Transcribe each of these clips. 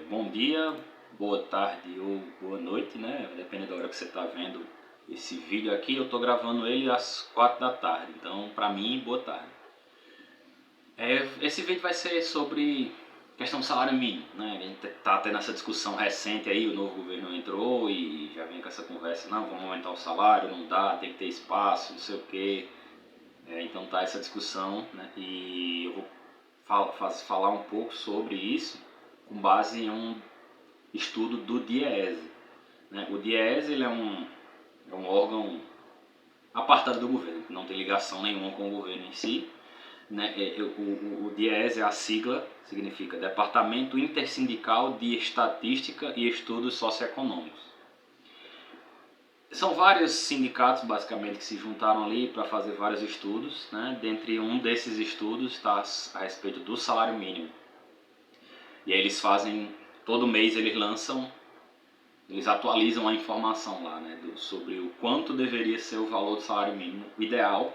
Bom dia, boa tarde ou boa noite, né? Dependendo da hora que você está vendo esse vídeo aqui. Eu estou gravando ele às 4 da tarde, então para mim, boa tarde. Esse vídeo vai ser sobre questão do salário mínimo, né? A gente está tendo essa discussão recente aí, o novo governo entrou e já vem com essa conversa, não, vamos aumentar o salário, não dá, tem que ter espaço, não sei o quê. Então tá essa discussão, né? E eu vou falar um pouco sobre isso com base em um estudo do DIEESE, né? O DIEESE ele é um órgão apartado do governo, que não tem ligação nenhuma com o governo em si, né? O DIEESE, a sigla, significa Departamento Intersindical de Estatística e Estudos Socioeconômicos. São vários sindicatos, basicamente, que se juntaram ali para fazer vários estudos, né? Dentre um desses estudos está a respeito do salário mínimo. E aí eles fazem, todo mês eles atualizam a informação lá, né? Sobre o quanto deveria ser o valor do salário mínimo ideal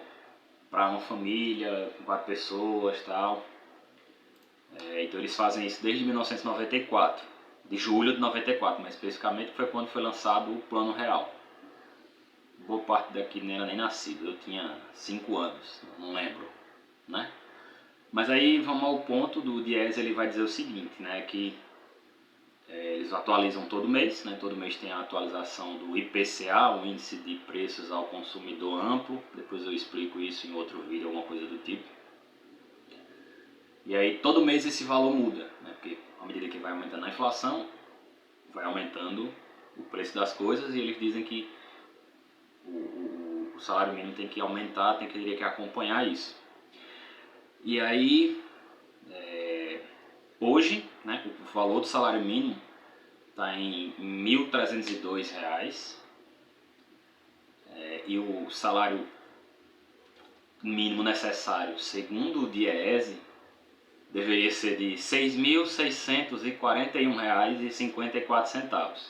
para uma família com 4 pessoas e tal. Então eles fazem isso desde 1994, de julho de 94, mais especificamente foi quando foi lançado o Plano Real. Boa parte daqui não era nem nascido, eu tinha 5 anos, não lembro, né? Mas aí vamos ao ponto do DIEESE, ele vai dizer o seguinte, né? Que eles atualizam todo mês, né? Todo mês tem a atualização do IPCA, o Índice de Preços ao Consumidor Amplo, depois eu explico isso em outro vídeo, alguma coisa do tipo. E aí todo mês esse valor muda, né? Porque à medida que vai aumentando a inflação, vai aumentando o preço das coisas e eles dizem que o salário mínimo tem que aumentar, teria que acompanhar isso. E aí, hoje, né, o valor do salário mínimo está em R$ 1.302 e o salário mínimo necessário, segundo o DIEESE, deveria ser de R$ 6.641,54.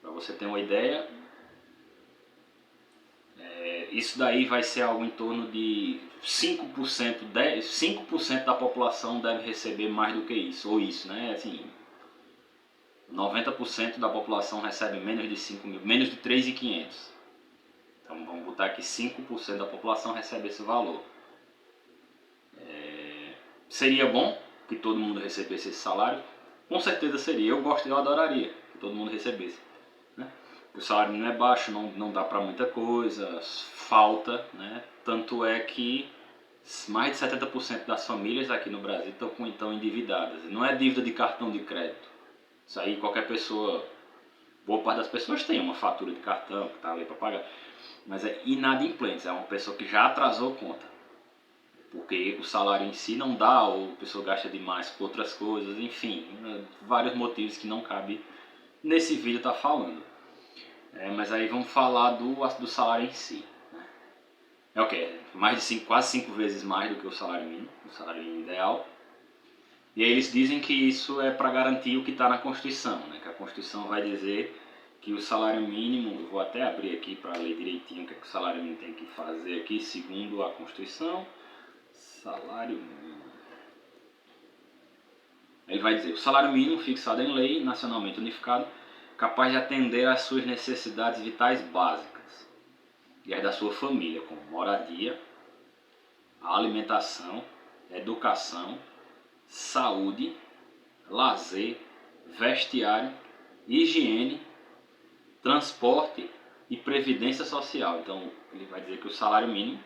Para você ter uma ideia, isso daí vai ser algo em torno de 5%, 5% da população deve receber mais do que isso, ou isso, né? Assim, 90% da população recebe menos de 5 mil, menos de 3.500. Então vamos botar que 5% da população recebe esse valor. Seria bom que todo mundo recebesse esse salário? Com certeza seria, eu adoraria que todo mundo recebesse, né? O salário não é baixo, não dá para muita coisa, falta, né? Tanto é que mais de 70% das famílias aqui no Brasil estão endividadas. Não é dívida de cartão de crédito. Isso aí qualquer pessoa, boa parte das pessoas tem uma fatura de cartão que está ali para pagar. Mas é inadimplente, é uma pessoa que já atrasou conta. Porque o salário em si não dá, ou a pessoa gasta demais com outras coisas, enfim, vários motivos que não cabe nesse vídeo estar falando. Mas aí vamos falar do salário em si. É o que? Quase 5 vezes mais do que o salário mínimo ideal. E aí eles dizem que isso é para garantir o que está na Constituição, né? Que a Constituição vai dizer que o salário mínimo, eu vou até abrir aqui para ler direitinho o que o salário mínimo tem que fazer aqui, segundo a Constituição. Salário mínimo. Ele vai dizer, o salário mínimo fixado em lei, nacionalmente unificado, capaz de atender às suas necessidades vitais básicas e as da sua família, como moradia, alimentação, educação, saúde, lazer, vestiário, higiene, transporte e previdência social. Então ele vai dizer que o salário mínimo,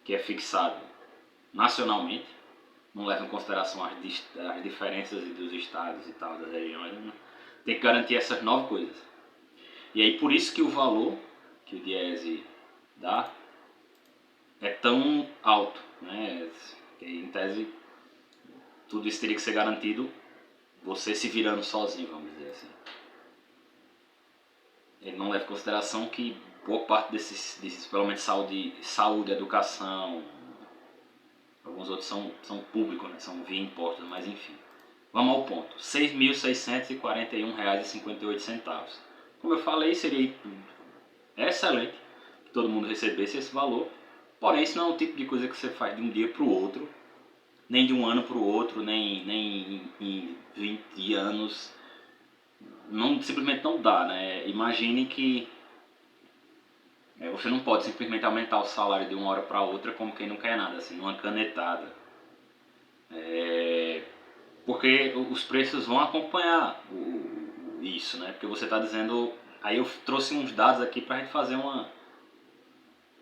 que é fixado nacionalmente, não leva em consideração as diferenças dos estados e tal, das regiões, né? Tem que garantir essas 9 coisas. E aí por isso que o valor que o DIEESE dá é tão alto, né? Em tese, tudo isso teria que ser garantido você se virando sozinho, vamos dizer assim. Ele não leva em consideração que boa parte desses pelo menos saúde, educação, alguns outros são públicos, né? São via impostos, mas enfim. Vamos ao ponto. R$ 6.641,58. Como eu falei, seria excelente que todo mundo recebesse esse valor. Porém, isso não é um tipo de coisa que você faz de um dia para o outro, nem de um ano para o outro, nem em 20 anos. simplesmente não dá, né? Imagine que você não pode simplesmente aumentar o salário de uma hora para outra como quem não quer nada, assim, numa canetada. Porque os preços vão acompanhar isso, né? Porque você está dizendo... Aí eu trouxe uns dados aqui para a gente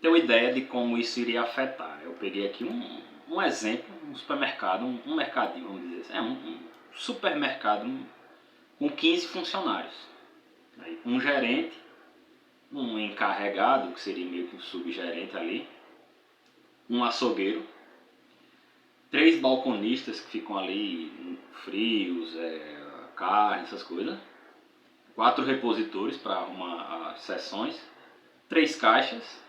ter uma ideia de como isso iria afetar. Eu peguei aqui um exemplo, um supermercado, um mercadinho, vamos dizer assim. Um supermercado com 15 funcionários. Aí, um gerente, um encarregado, que seria meio que um subgerente ali, um açougueiro, 3 balconistas que ficam ali frios, carne, essas coisas, 4 repositores para arrumar as seções, 3 caixas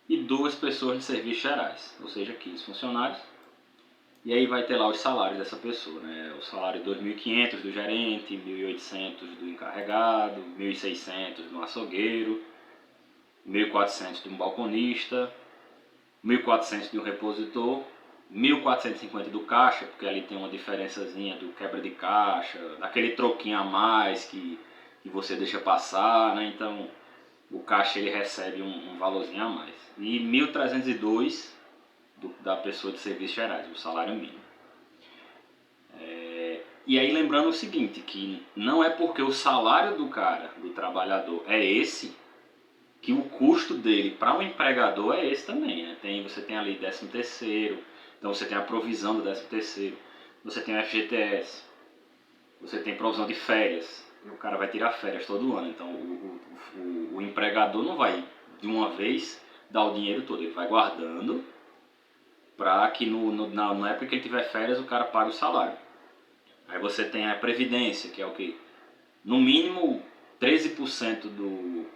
e 2 pessoas de serviços gerais, ou seja, 15 funcionários. E aí vai ter lá os salários dessa pessoa, né? O salário 2.500 do gerente, 1.800 do encarregado, 1.600 do açougueiro, 1.400 de um balconista, 1.400 de um repositor, 1.450 do caixa, porque ali tem uma diferençazinha do quebra de caixa, daquele troquinho a mais que você deixa passar, né? Então o caixa ele recebe um valorzinho a mais. E 1.302 da pessoa de serviços gerais, o salário mínimo. E aí lembrando o seguinte, que não é porque o salário do cara, do trabalhador, é esse, que o custo dele para um empregador é esse também, né? Você tem ali 13º, então você tem a provisão do 13º, você tem o FGTS, você tem provisão de férias, o cara vai tirar férias todo ano, então o empregador não vai de uma vez dar o dinheiro todo, ele vai guardando para que na época que ele tiver férias o cara pague o salário. Aí você tem a previdência, que é o que? No mínimo 13% do...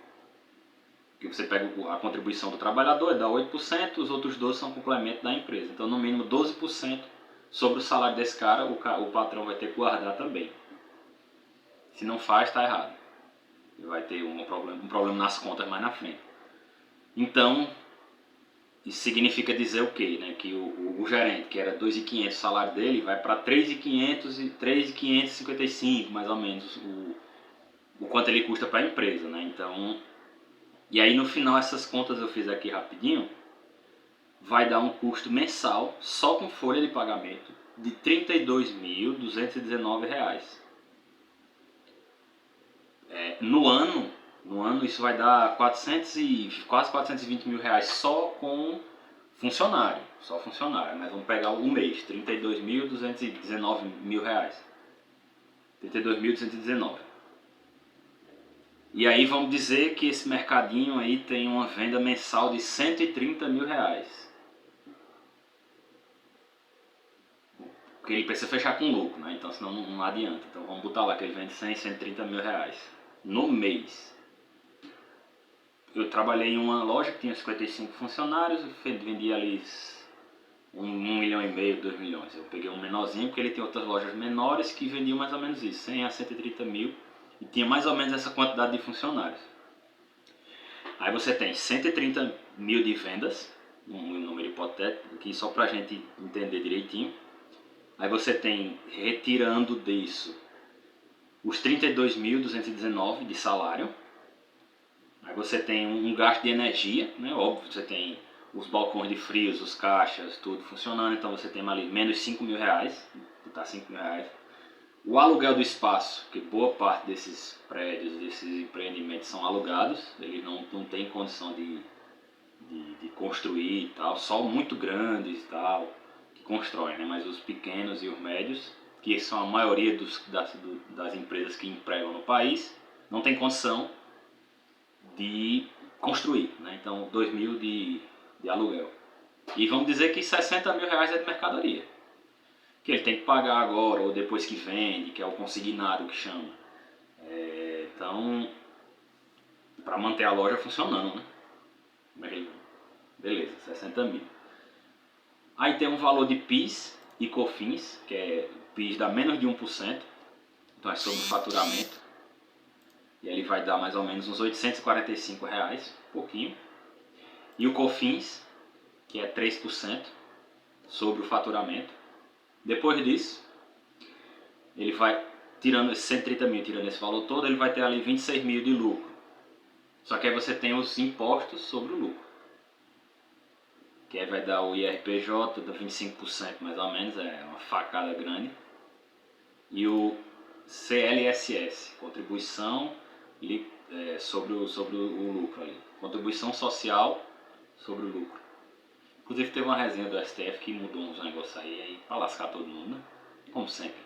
que você pega a contribuição do trabalhador, dá 8%, os outros 12% são complemento da empresa. Então no mínimo 12% sobre o salário desse cara, o patrão vai ter que guardar também. Se não faz, está errado. Vai ter um problema nas contas mais na frente. Então, isso significa dizer o quê? Né? Que o gerente, que era 2.500 o salário dele, vai para 3.500 e 3.555 mais ou menos o quanto ele custa para a empresa. Né? Então, e aí no final essas contas eu fiz aqui rapidinho, vai dar um custo mensal, só com folha de pagamento, de R$ 32.219. No ano isso vai dar quase 420 mil reais só com funcionário, mas vamos pegar o mês, 32.219 mil reais, 32.219. E aí vamos dizer que esse mercadinho aí tem uma venda mensal de 130 mil reais. Porque ele precisa fechar com lucro, né? Então senão não adianta. Então vamos botar lá que ele vende 130 mil reais no mês. Eu trabalhei em uma loja que tinha 55 funcionários e vendia ali 1,5 milhão, 2 milhões. Eu peguei um menorzinho porque ele tem outras lojas menores que vendiam mais ou menos isso, 100 a 130 mil. E tinha mais ou menos essa quantidade de funcionários. Aí você tem 130 mil de vendas, um número hipotético aqui só pra gente entender direitinho. Aí você tem, retirando disso, os 32.219 de salário. Aí você tem um gasto de energia, né? Óbvio, você tem os balcões de frios, os caixas, tudo funcionando. Então você tem ali menos 5 mil reais, tá 5 mil reais. O aluguel do espaço, que boa parte desses prédios, desses empreendimentos são alugados, eles não têm condição de construir e tal, só muito grandes e tal, que constroem, né? Mas os pequenos e os médios, que são a maioria das empresas que empregam no país, não tem condição de construir, né? Então 2 mil de aluguel. E vamos dizer que 60 mil reais é de mercadoria, que ele tem que pagar agora ou depois que vende, que é o consignado que chama. Então, para manter a loja funcionando, né? Beleza, 60 mil. Aí tem um valor de PIS e COFINS, que é PIS dá menos de 1%, então é sobre o faturamento. E ele vai dar mais ou menos uns 845 reais, pouquinho. E o COFINS, que é 3% sobre o faturamento. Depois disso, ele vai tirando esses 130 mil, tirando esse valor todo, ele vai ter ali 26 mil de lucro. Só que aí você tem os impostos sobre o lucro. Que aí vai dar o IRPJ, da 25% mais ou menos, é uma facada grande. E o CLSS, contribuição sobre o lucro ali. Contribuição social sobre o lucro. Inclusive teve uma resenha do STF que mudou uns negócios aí pra lascar todo mundo, né? Como sempre.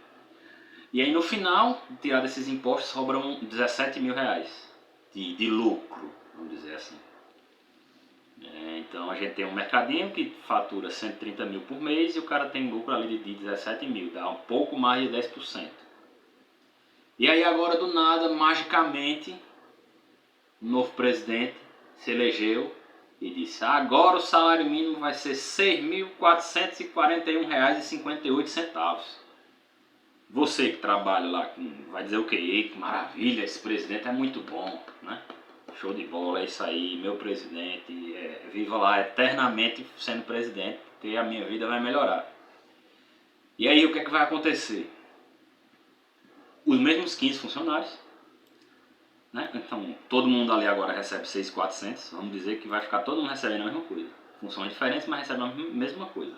E aí no final, tirar desses impostos, sobram 17 mil reais de lucro, vamos dizer assim. Então a gente tem um mercadinho que fatura 130 mil por mês e o cara tem lucro ali de 17 mil, dá um pouco mais de 10%. E aí agora do nada, magicamente, o novo presidente se elegeu e disse: agora o salário mínimo vai ser R$ 6.441,58. Você que trabalha lá vai dizer o quê? Ei, que maravilha, esse presidente é muito bom, né? Show de bola, é isso aí, meu presidente, viva lá eternamente sendo presidente, porque a minha vida vai melhorar. E aí o que é que vai acontecer? Os mesmos 15 funcionários, né? Então todo mundo ali agora recebe 6.400, vamos dizer que vai ficar todo mundo recebendo a mesma coisa. Funções diferentes, mas recebendo a mesma coisa.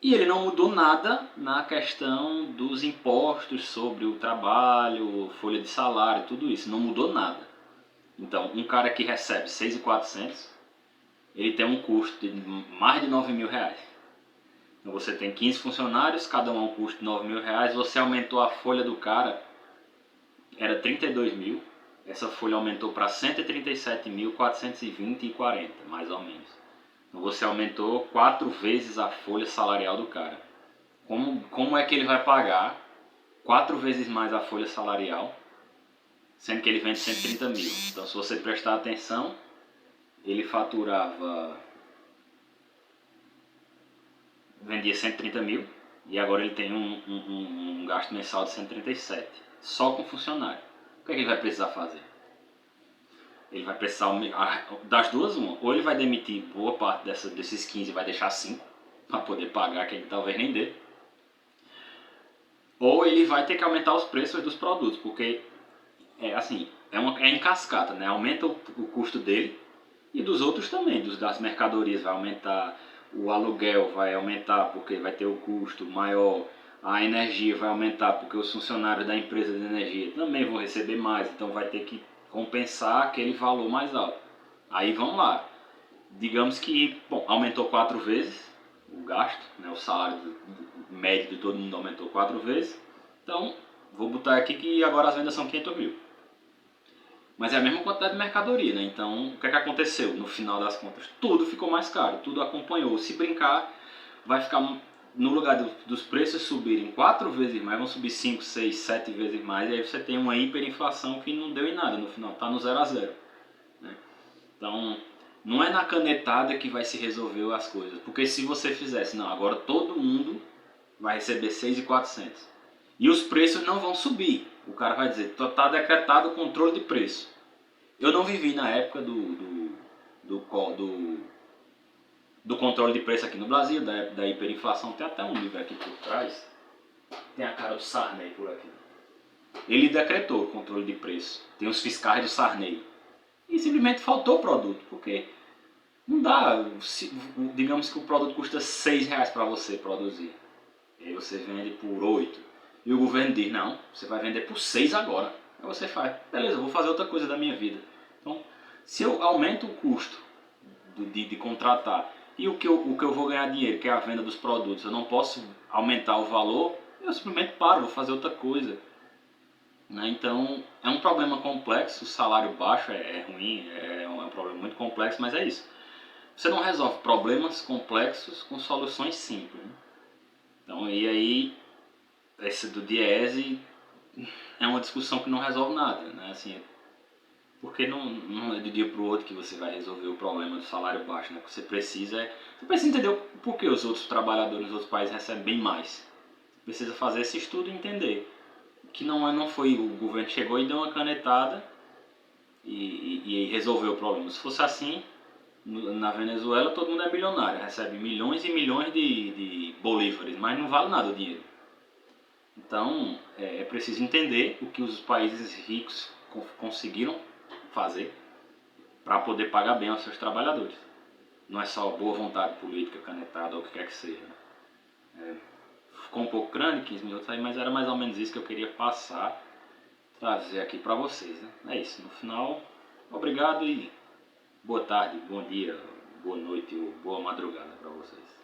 E ele não mudou nada na questão dos impostos sobre o trabalho, folha de salário, tudo isso, não mudou nada. Então, um cara que recebe 6.400, ele tem um custo de mais de 9 mil reais. Então você tem 15 funcionários, cada um a um custo de 9 mil reais, você aumentou a folha do cara, era 32 mil, essa folha aumentou para 137.420,40, mais ou menos. Então você aumentou 4 vezes a folha salarial do cara. Como é que ele vai pagar 4 vezes mais a folha salarial, sendo que ele vende 130 mil? Então se você prestar atenção, ele vendia 130 mil e agora ele tem um gasto mensal de 137, só com funcionário. O que é que ele vai precisar fazer? Ele vai precisar, das duas uma, ou ele vai demitir boa parte desses 15 e vai deixar 5 para poder pagar, que ele talvez nem dê, ou ele vai ter que aumentar os preços dos produtos, porque é em cascata, né? Aumenta o custo dele e dos outros também, das mercadorias vai aumentar, o aluguel vai aumentar porque vai ter o custo maior, a energia vai aumentar porque os funcionários da empresa de energia também vão receber mais, então vai ter que compensar aquele valor mais alto. Aí vamos lá, digamos que aumentou 4 vezes o gasto, né? O salário médio de todo mundo aumentou 4 vezes, então vou botar aqui que agora as vendas são 500 mil. Mas é a mesma quantidade de mercadoria, né? Então, o que é que aconteceu no final das contas? Tudo ficou mais caro, tudo acompanhou. Se brincar, vai ficar, no lugar dos preços subirem 4 vezes mais, vão subir 5, 6, 7 vezes mais, e aí você tem uma hiperinflação que não deu em nada no final, tá no 0 a 0, né? Então, não é na canetada que vai se resolver as coisas, porque se você fizesse, não, agora todo mundo vai receber 6.400 e os preços não vão subir. O cara vai dizer, está decretado o controle de preço. Eu não vivi na época do controle de preço aqui no Brasil, da hiperinflação. Tem até um livro aqui por trás. Tem a cara do Sarney por aqui. Ele decretou o controle de preço. Tem os fiscais do Sarney. E simplesmente faltou produto, porque não dá. Digamos que o produto custa R$6 para você produzir. E aí você vende por 8. E o governo diz, não, você vai vender por 6 agora. Aí você faz, beleza, eu vou fazer outra coisa da minha vida. Então, se eu aumento o custo de contratar e o que eu vou ganhar dinheiro, que é a venda dos produtos, eu não posso aumentar o valor, eu simplesmente paro, vou fazer outra coisa. Né? Então, é um problema complexo, o salário baixo é ruim, é um problema muito complexo, mas é isso. Você não resolve problemas complexos com soluções simples. Né? Então, e aí, esse do Diese é uma discussão que não resolve nada, né? Assim, porque não é de dia para o outro que você vai resolver o problema do salário baixo, né? O que você precisa entender por que os outros trabalhadores nos outros países recebem bem mais. Você precisa fazer esse estudo e entender que não foi o governo que chegou e deu uma canetada e resolveu o problema. Se fosse assim, na Venezuela todo mundo é milionário, recebe milhões e milhões de bolívares, mas não vale nada o dinheiro. Então, é preciso entender o que os países ricos conseguiram fazer para poder pagar bem aos seus trabalhadores. Não é só boa vontade política, canetada ou o que quer que seja. Ficou um pouco grande, 15 minutos aí, mas era mais ou menos isso que eu queria passar, trazer aqui para vocês. Né? É isso, no final, obrigado e boa tarde, bom dia, boa noite ou boa madrugada para vocês.